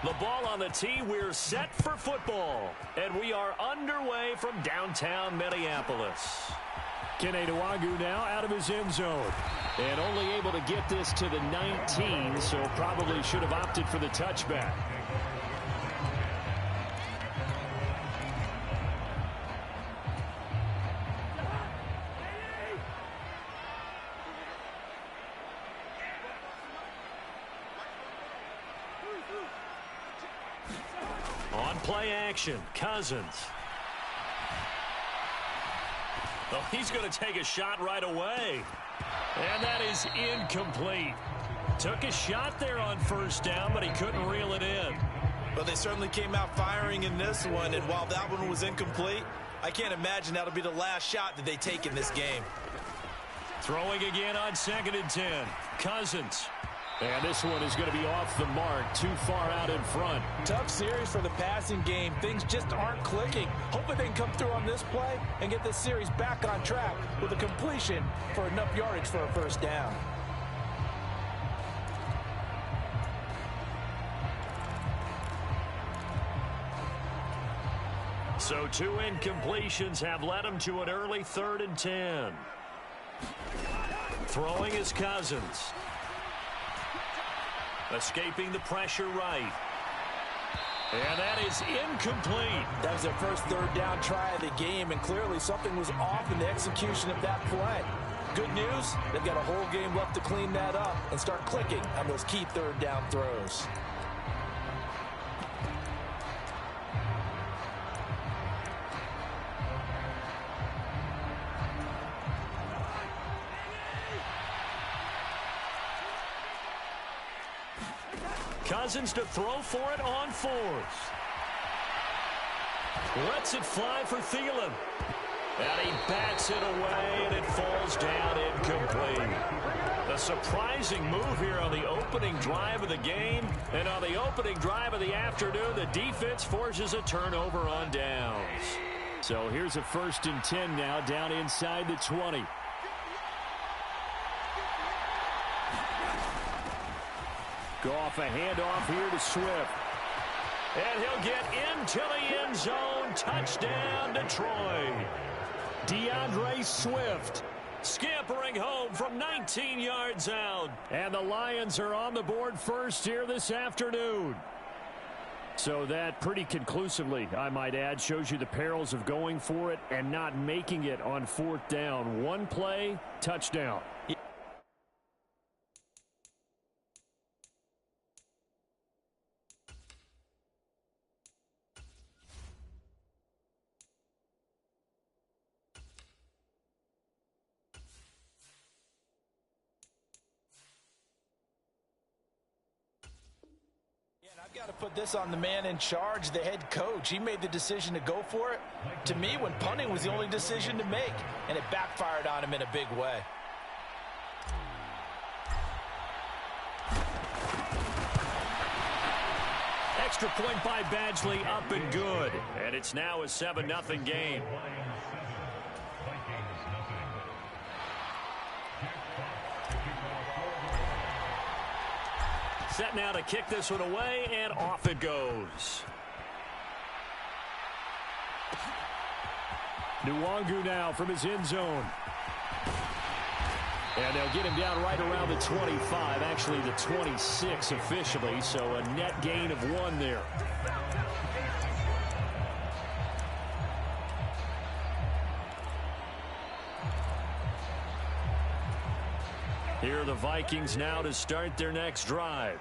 The ball on the tee. We're set for football. And we are underway from downtown Minneapolis. Kene Nwangwu now out of his end zone. And only able to get this to the 19, so probably should have opted for the touchback. On play action, Cousins. Oh, he's going to take a shot right away. And that is incomplete. Took a shot there on first down, but he couldn't reel it in. Well, they certainly came out firing in this one, and while that one was incomplete, I can't imagine that'll be the last shot that they take in this game. Throwing again on 2nd and 10. Cousins. And this one is going to be off the mark, too far out in front. Tough series for the passing game. Things just aren't clicking. Hoping they can come through on this play and get this series back on track with a completion for enough yardage for a first down. So 2 incompletions have led him to an early 3rd and 10. Throwing is Cousins. Escaping the pressure right. And that is incomplete. That was their first 3rd down try of the game, and clearly something was off in the execution of that play. Good news, they've got a whole game left to clean that up and start clicking on those key 3rd down throws. Cousins to throw for it on 4th. Lets it fly for Thielen. And he bats it away, and it falls down incomplete. A surprising move here on the opening drive of the game. And on the opening drive of the afternoon, the defense forces a turnover on downs. So here's a 1st and 10 now, down inside the 20. Goff, a handoff here to Swift. And he'll get into the end zone. Touchdown, Detroit. DeAndre Swift scampering home from 19 yards out. And the Lions are on the board first here this afternoon. So that pretty conclusively, I might add, shows you the perils of going for it and not making it on 4th down. One play, touchdown. I've got to put this on the man in charge, the head coach. He made the decision to go for it. To me, when punting was the only decision to make, and it backfired on him in a big way. Extra point by Badgley, up and good. And it's now a 7-0 game. Set now to kick this one away, and off it goes. Nwangwu now from his end zone. And they'll get him down right around the 25, actually the 26 officially, so a net gain of 1 there. Here are the Vikings now to start their next drive.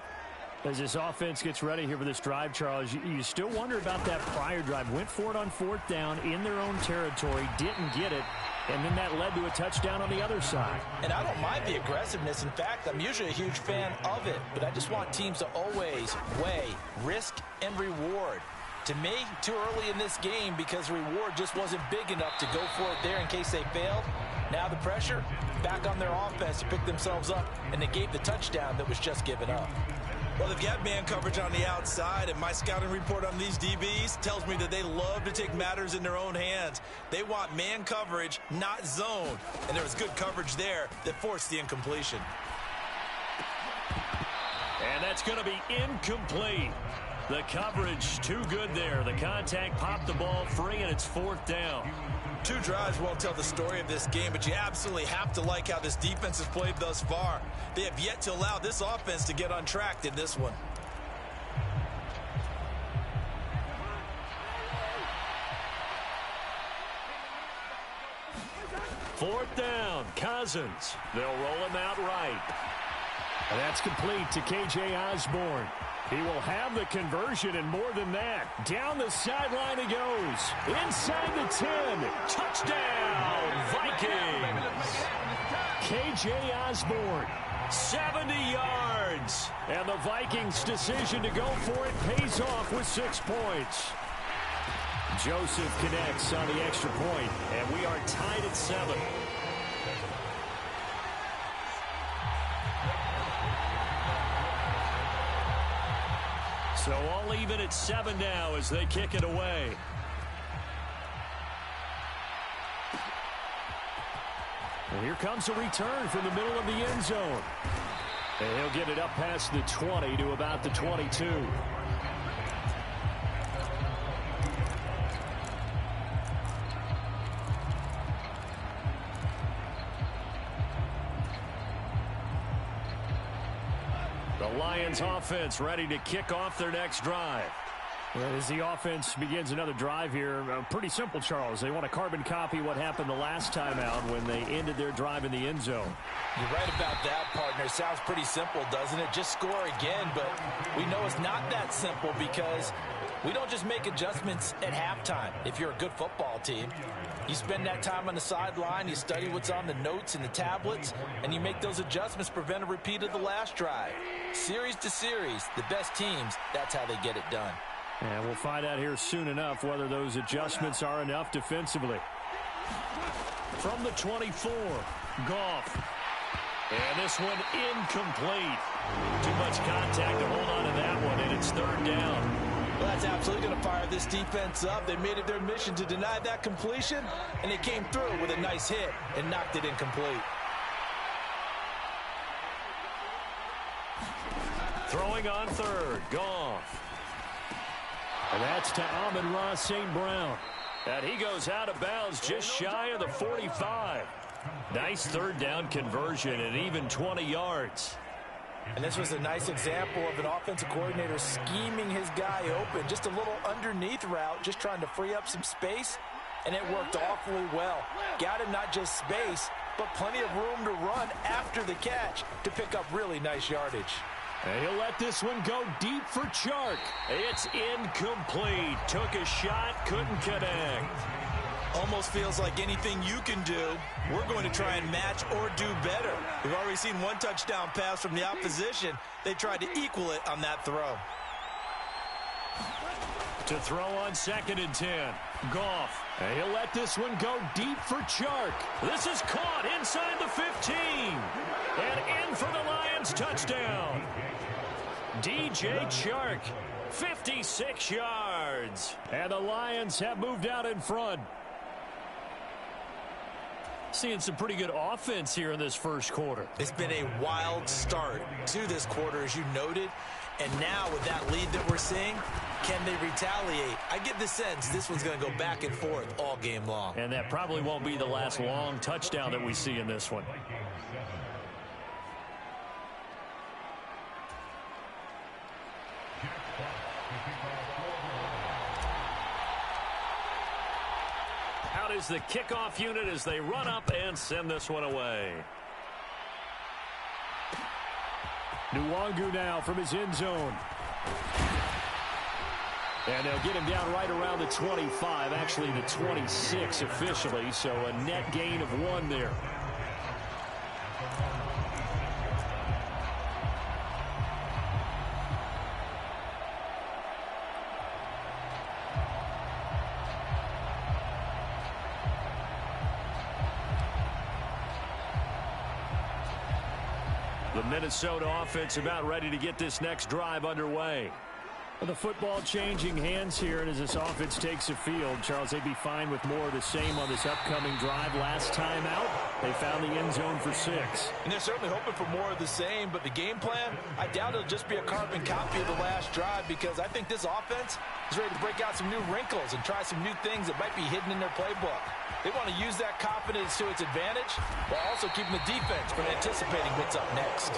As this offense gets ready here for this drive, Charles, you still wonder about that prior drive. Went for it on 4th down in their own territory, didn't get it, and then that led to a touchdown on the other side. And I don't mind the aggressiveness. In fact, I'm usually a huge fan of it, but I just want teams to always weigh risk and reward. To me, too early in this game because reward just wasn't big enough to go for it there in case they failed. Now the pressure back on their offense to pick themselves up, and they gave the touchdown that was just given up. Well, they've got man coverage on the outside, and my scouting report on these DBs tells me that they love to take matters in their own hands. They want man coverage, not zone. And there was good coverage there that forced the incompletion. And that's going to be incomplete. The coverage too good there. The contact popped the ball free, and it's 4th down. 2 drives won't tell the story of this game, but you absolutely have to like how this defense has played thus far. They have yet to allow this offense to get untracked in this one. Fourth down, Cousins. They'll roll him out right. And that's complete to K.J. Osborne. He will have the conversion and more than that. Down the sideline he goes. Inside the 10. Touchdown, Vikings. K.J. Osborne, 70 yards. And the Vikings' decision to go for it pays off with 6 points. Joseph connects on the extra point, and we are tied at 7. So all even at 7 now as they kick it away. And here comes a return from the middle of the end zone. And he'll get it up past the 20 to about the 22. The Lions offense ready to kick off their next drive. As the offense begins another drive here, pretty simple, Charles. They want to carbon copy what happened the last time out when they ended their drive in the end zone. You're right about that, partner. Sounds pretty simple, doesn't it? Just score again, but we know it's not that simple because we don't just make adjustments at halftime. If you're a good football team, you spend that time on the sideline, you study what's on the notes and the tablets, and you make those adjustments to prevent a repeat of the last drive. Series to series, the best teams, that's how they get it done. And we'll find out here soon enough whether those adjustments are enough defensively. From the 24, Goff. And this one incomplete. Too much contact to hold on to that one, and it's 3rd down. Well, that's absolutely going to fire this defense up. They made it their mission to deny that completion, and they came through with a nice hit and knocked it incomplete. Throwing on 3rd, Goff. And that's to Amon-Ra St. Brown. And he goes out of bounds just shy of the 45. Nice 3rd down conversion and even 20 yards. And this was a nice example of an offensive coordinator scheming his guy open. Just a little underneath route, just trying to free up some space, and it worked awfully well. Got him not just space, but plenty of room to run after the catch to pick up really nice yardage. And he'll let this one go deep for Chark. It's incomplete. Took a shot, couldn't connect. Almost feels like anything you can do, we're going to try and match or do better. We've already seen one touchdown pass from the opposition. They tried to equal it on that throw. To throw on 2nd and 10. Goff. And he'll let this one go deep for Chark. This is caught inside the 15. And in for the Lions touchdown. DJ Chark, 56 yards. And the Lions have moved out in front. Seeing some pretty good offense here in this first quarter. It's been a wild start to this quarter, as you noted. And now with that lead that we're seeing, can they retaliate? I get the sense this one's going to go back and forth all game long. And that probably won't be the last long touchdown that we see in this one. Out is the kickoff unit as they run up and send this one away. Nwangu now from his end zone. And they'll get him down right around the 25, actually the 26 officially, so a net gain of 1 there. The Minnesota offense about ready to get this next drive underway. Well, the football changing hands here, and as this offense takes the field, Charles, they'd be fine with more of the same on this upcoming drive. Last time out, They found the end zone for 6. And they're certainly hoping for more of the same, but the game plan, I doubt it'll just be a carbon copy of the last drive, because I think this offense is ready to break out some new wrinkles and try some new things that might be hidden in their playbook. They want to use that confidence to its advantage while also keeping the defense from anticipating what's up next.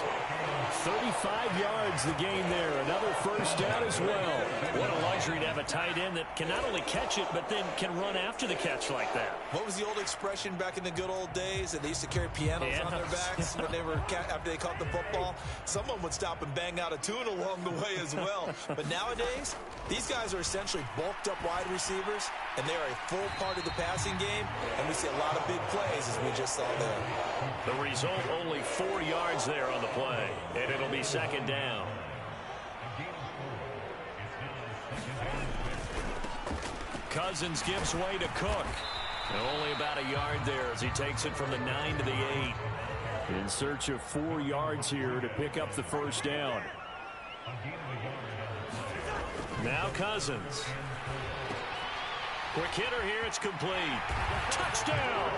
35 yards the gain there. Another first down as well. What a luxury to have a tight end that can not only catch it, but then can run after the catch like that. What was the old expression back in the good old days that they used to carry pianos on their backs when they were after they caught the football? Someone would stop and bang out a tune along the way as well. But nowadays, these guys are essentially bulked up wide receivers, and they are a full part of the passing game, and we see a lot of big plays as we just saw there. The result, only 4 yards there on the play, and it'll be second down. Cousins gives way to Cook. And only about a yard there as he takes it from the 9 to the 8. In search of 4 yards here to pick up the first down. Now Cousins. Quick hitter here, it's complete. Touchdown!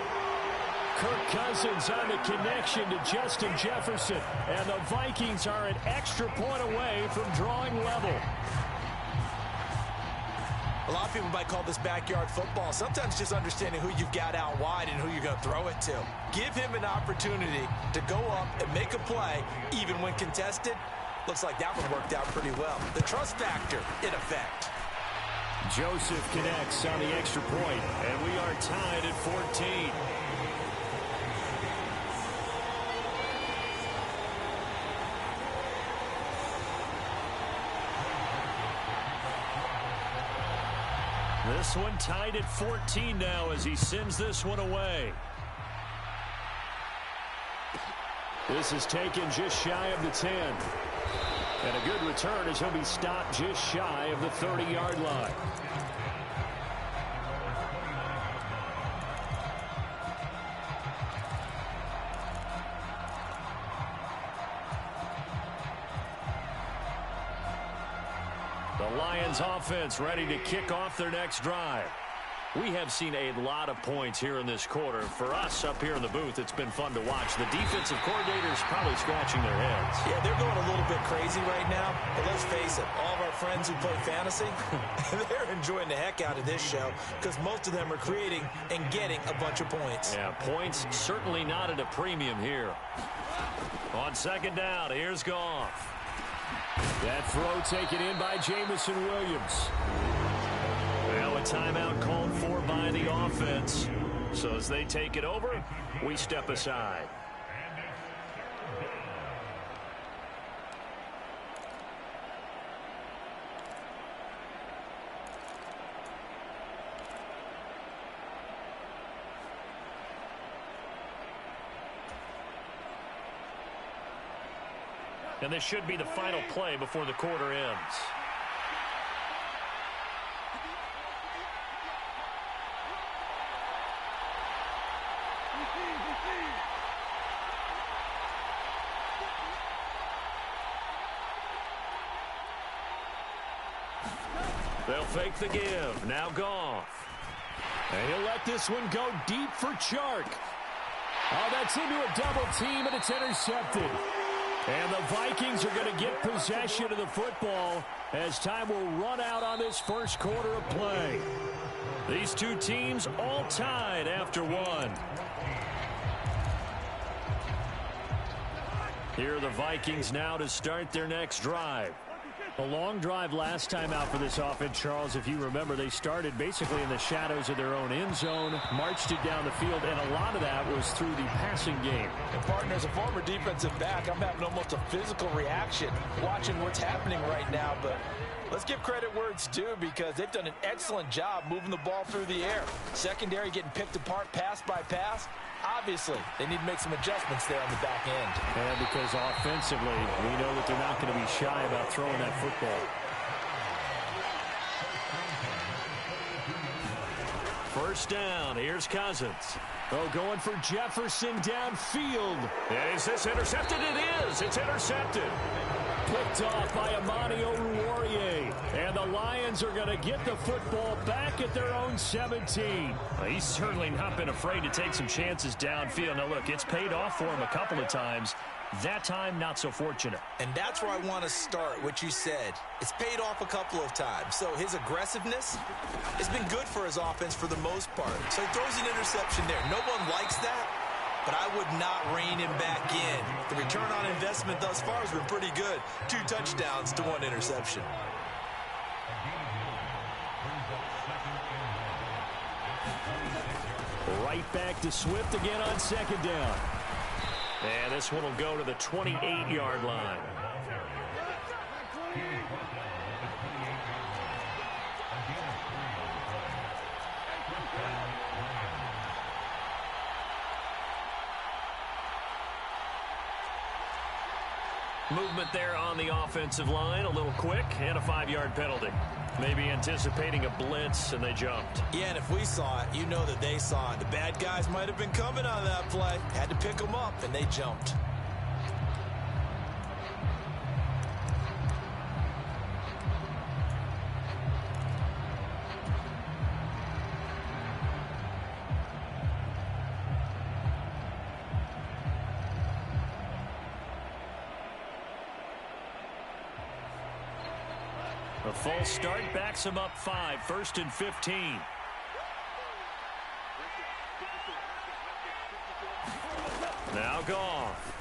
Kirk Cousins on the connection to Justin Jefferson. And the Vikings are an extra point away from drawing level. A lot of people might call this backyard football. Sometimes just understanding who you've got out wide and who you're going to throw it to. Give him an opportunity to go up and make a play, even when contested. Looks like that one worked out pretty well. The trust factor in effect. Joseph connects on the extra point, and we are tied at 14. This one tied at 14 now as he sends this one away. This is taken just shy of the 10. And a good return as he'll be stopped just shy of the 30-yard line. The Lions offense ready to kick off their next drive. We have seen a lot of points here in this quarter. For us up here in the booth, it's been fun to watch. The defensive coordinators probably scratching their heads. Yeah, they're going a little bit crazy right now. But let's face it, all of our friends who play fantasy, they're enjoying the heck out of this show because most of them are creating and getting a bunch of points. Yeah, points certainly not at a premium here. On second down, here's Goff. That throw taken in by Jamison Williams. Now a timeout called for by the offense. So as they take it over, we step aside. And this should be the final play before the quarter ends. They'll fake the give. Now Goff. And he'll let this one go deep for Chark. Oh, that's into a double team, and it's intercepted. And the Vikings are going to get possession of the football as time will run out on this first quarter of play. These two teams all tied after one. Here are the Vikings now to start their next drive. A long drive last time out for this offense, Charles. If you remember, they started basically in the shadows of their own end zone, marched it down the field, and a lot of that was through the passing game. And partner, as a former defensive back, I'm having almost a physical reaction watching what's happening right now. But let's give credit where it's due because they've done an excellent job moving the ball through the air. Secondary getting picked apart pass by pass. Obviously, they need to make some adjustments there on the back end. And because offensively, we know that they're not going to be shy about throwing that football. First down. Here's Cousins. Oh, going for Jefferson downfield. And is this intercepted? It is. It's intercepted. Picked off by Amani Oruwariye. And the Lions Lions are going to get the football back at their own 17. Well, he's certainly not been afraid to take some chances downfield. Now, look, it's paid off for him a couple of times. That time, not so fortunate. And that's where I want to start, what you said. It's paid off a couple of times. So his aggressiveness has been good for his offense for the most part. So he throws an interception there. No one likes that, but I would not rein him back in. The return on investment thus far has been pretty good. 2 touchdowns to 1 interception. Right back to Swift again on 2nd down. And this one will go to the 28-yard line. Movement there on the offensive line, a little quick, and a 5-yard penalty. Maybe anticipating a blitz, and they jumped. Yeah, and if we saw it, you know that they saw it. The bad guys might have been coming on that play. Had to pick them up, and they jumped. A false start backs him up 5, 1st and 15. Now Goff.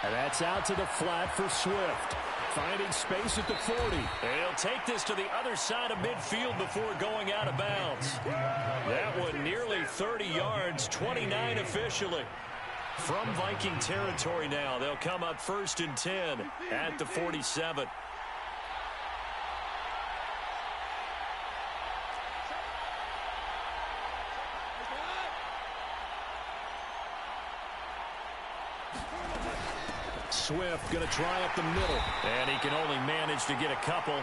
And that's out to the flat for Swift. Finding space at the 40. He'll take this to the other side of midfield before going out of bounds. That one nearly 30 yards, 29 officially. From Viking territory now, they'll come up 1st and 10 at the 47. Swift going to try up the middle. And he can only manage to get a couple.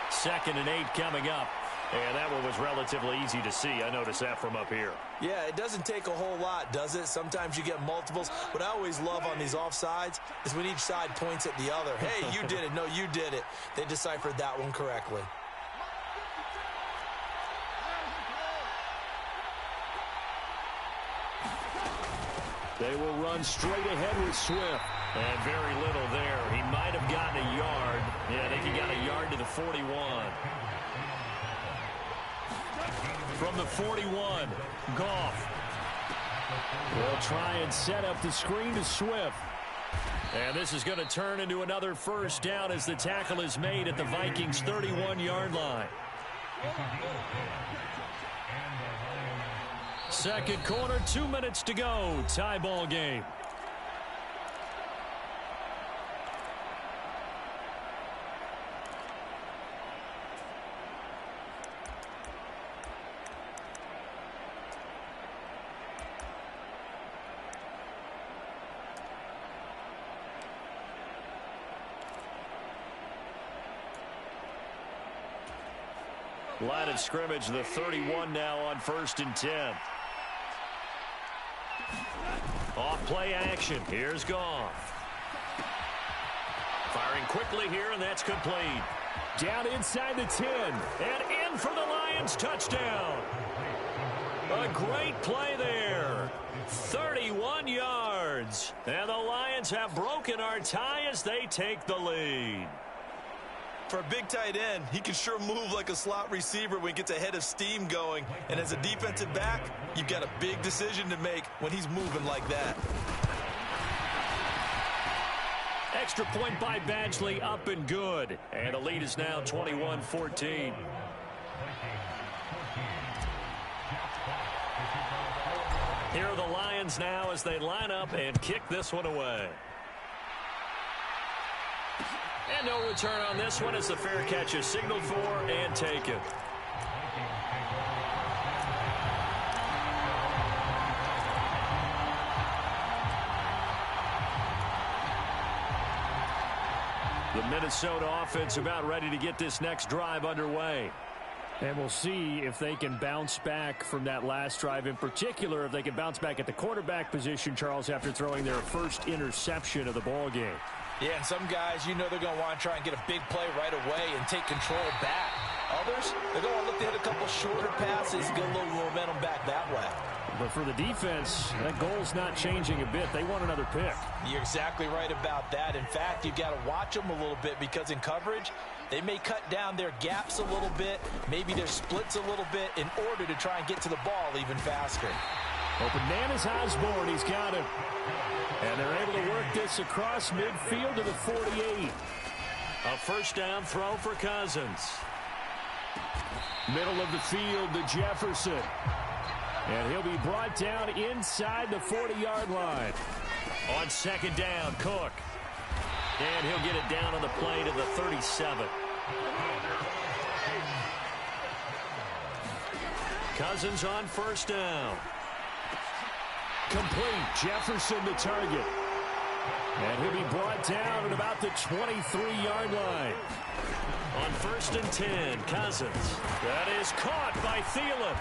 2nd and 8 coming up. And that one was relatively easy to see. I noticed that from up here. Yeah, it doesn't take a whole lot, does it? Sometimes you get multiples. What I always love on these offsides is when each side points at the other. Hey, you did it. No, you did it. They deciphered that one correctly. They will run straight ahead with Swift. And very little there. He might have gotten a yard. Yeah, I think he got a yard to the 41. From the 41, Goff. They'll try and set up the screen to Swift. And this is going to turn into another 1st down as the tackle is made at the Vikings' 31-yard line. 2nd quarter, 2 minutes to go. Tie ball game. Line of scrimmage, the 31 now on 1st and 10. Off play action. Here's Goff. Firing quickly here, and that's complete. Down inside the 10. And in for the Lions touchdown. A great play there. 31 yards. And the Lions have broken our tie as they take the lead. For a big tight end, he can sure move like a slot receiver when he gets a head of steam going. And as a defensive back, you've got a big decision to make when he's moving like that. Extra point by Badgley, up and good. And the lead is now 21-14. Here are the Lions now as they line up and kick this one away. And no return on this one as the fair catch is signaled for and taken. The Minnesota offense about ready to get this next drive underway. And we'll see if they can bounce back from that last drive. In particular, if they can bounce back at the quarterback position, Charles, after throwing their first interception of the ball game. Yeah, and some guys, you know they're going to want to try and get a big play right away and take control back. others, they're going to look to hit a couple shorter passes, get a little momentum back that way. But for the defense, that goal's not changing a bit. They want another pick. You're exactly right about that. In fact, you've got to watch them a little bit because in coverage, they may cut down their gaps a little bit, maybe their splits a little bit in order to try and get to the ball even faster. Open man is Osborne. He's got him. And they're able to work this across midfield to the 48. A first down throw for Cousins. Middle of the field to Jefferson. And he'll be brought down inside the 40-yard line. On second down, Cook. And he'll get it down on the play to the 37. Cousins on first down. Complete. Jefferson the target. And he'll be brought down at about the 23-yard line. On first and 10, Cousins. That is caught by Thielen.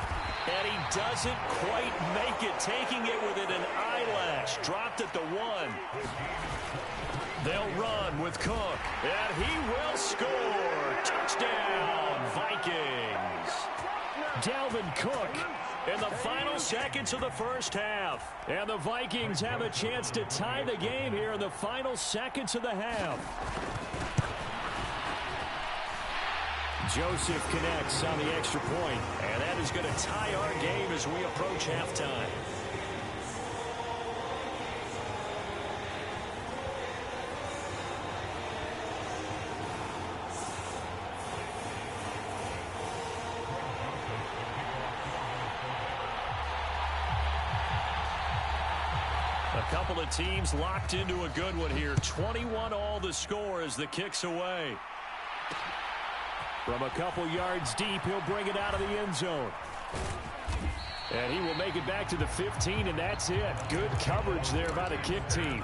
And he doesn't quite make it, taking it within an eyelash. Dropped at the 1. They'll run with Cook. And he will score. Touchdown, Vikings. Dalvin Cook in the final seconds of the first half. And the Vikings have a chance to tie the game here in the final seconds of the half. Joseph connects on the extra point. And that is going to tie our game as we approach halftime. A couple of teams locked into a good one here. 21-all the score as the kick's away. From a couple yards deep, he'll bring it out of the end zone. And he will make it back to the 15, and that's it. Good coverage there by the kick team.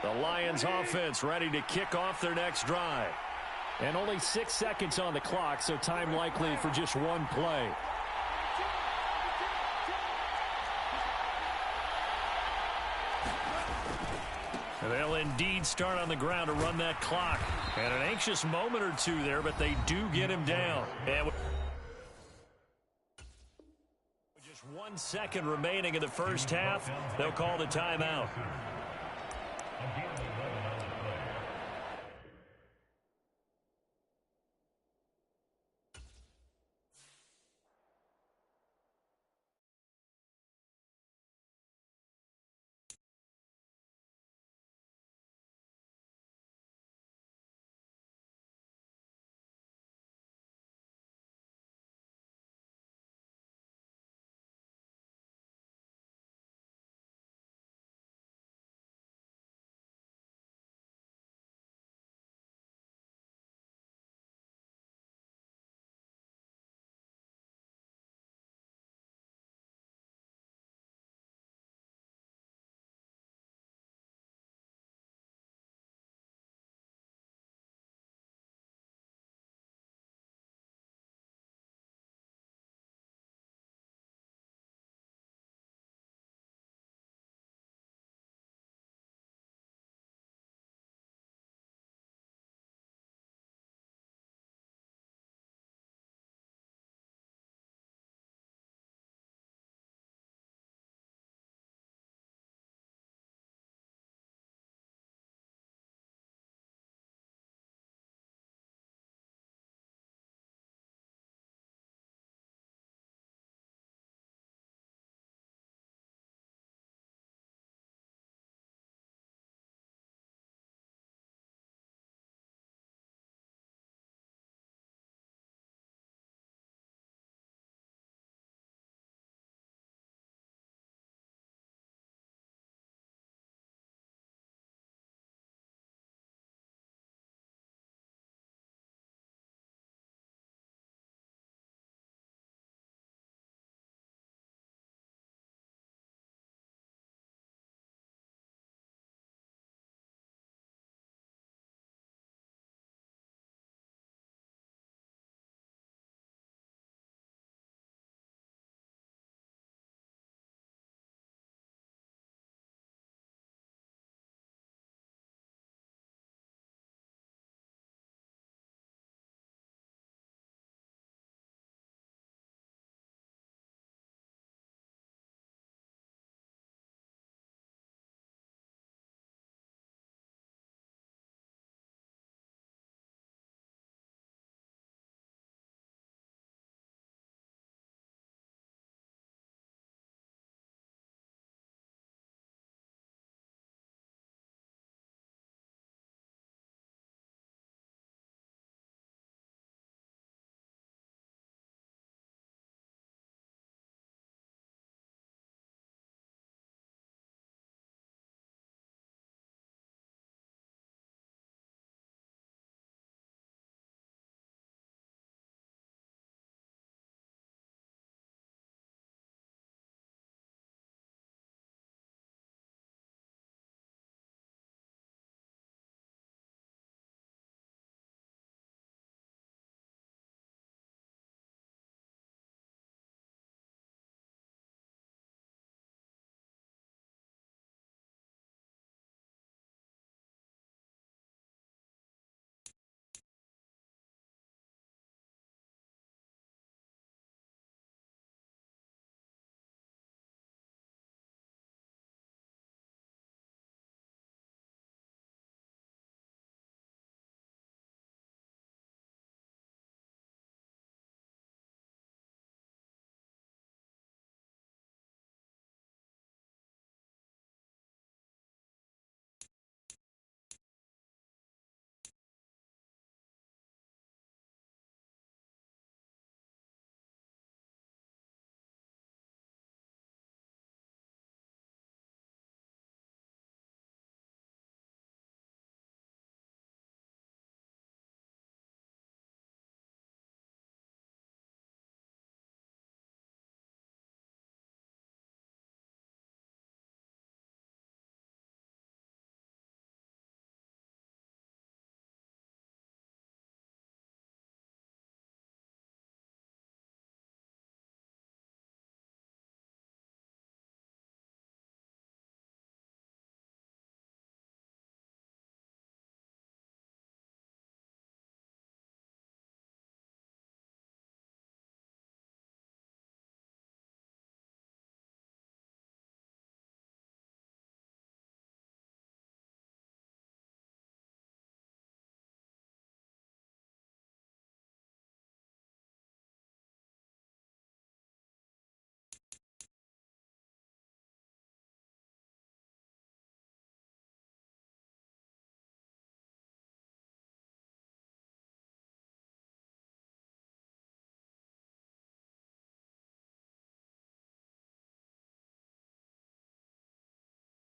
The Lions offense ready to kick off their next drive. And only 6 seconds on the clock, so time likely for just one play. They'll indeed start on the ground to run that clock. And an anxious moment or two there, but they do get him down. And with just 1 second remaining in the first half, they'll call the timeout.